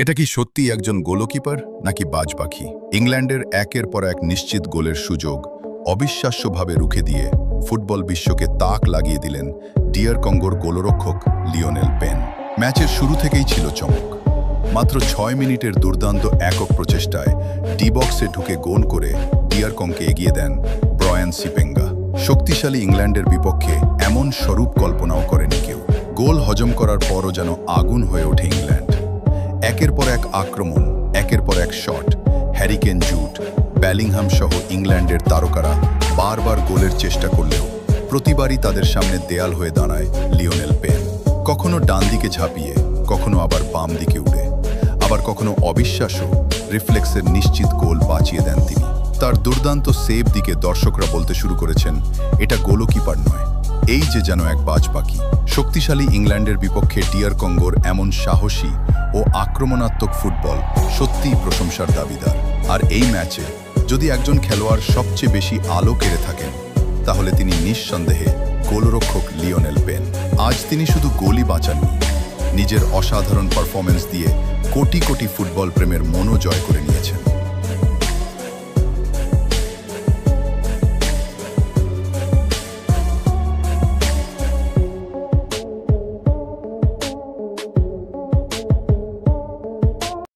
এটা কি সত্যিই একজন গোলকিপার নাকি বাজ পাখি? ইংল্যান্ডের একের পর এক নিশ্চিত গোলের সুযোগ অবিশ্বাস্যভাবে রুখে দিয়ে ফুটবল বিশ্বকে তাক লাগিয়ে দিলেন ডিয়ার কঙ্গোর গোলরক্ষক লিওনেল পেন। ম্যাচের শুরু থেকেই ছিল চমক। মাত্র ৬ মিনিটের দুর্দান্ত একক প্রচেষ্টায় ডি বক্সে ঢুকে গোল করে ডিয়ার কঙ্গকে এগিয়ে দেন ব্রায়ান সিপেঙ্গা। শক্তিশালী ইংল্যান্ডের বিপক্ষে এমন স্বরূপ কল্পনাও করেনি কেউ। গোল হজম করার পরও যেন আগুন হয়ে ওঠে ইংল্যান্ড। একের পর এক আক্রমণ, একের পর এক শট, হ্যারিকেন, জুট, বেলিংহাম সহ ইংল্যান্ডের তারকারা বারবার গোলের চেষ্টা করলেও প্রতিবারই তাদের সামনে দেয়াল হয়ে দাঁড়ায় লিওনেল পেন। কখনো ডান দিকে ঝাঁপিয়ে, কখনো আবার বাম দিকে উড়ে, আবার কখনো অবিশ্বাস্য রিফ্লেক্সের নিশ্চিত গোল বাঁচিয়ে দেন তিনি। তার দুর্দান্ত সেভ দিকে দর্শকরা বলতে শুরু করেছেন, এটা গোলকিপার নয়, এই যে যেন এক বাজ পাখি। শক্তিশালী ইংল্যান্ডের বিপক্ষে ডিয়ার কঙ্গোর এমন সাহসী ও আক্রমণাত্মক ফুটবল সত্যিই প্রশংসার দাবিদার। আর এই ম্যাচে যদি একজন খেলোয়াড় সবচেয়ে বেশি আলো কেড়ে থাকেন, তাহলে তিনি নিঃসন্দেহে গোলরক্ষক লিওনেল পেন। আজ তিনি শুধু গোলই বাঁচাননি, নিজের অসাধারণ পারফরমেন্স দিয়ে কোটি কোটি ফুটবল প্রেমের মনও জয় করে নিয়েছেন।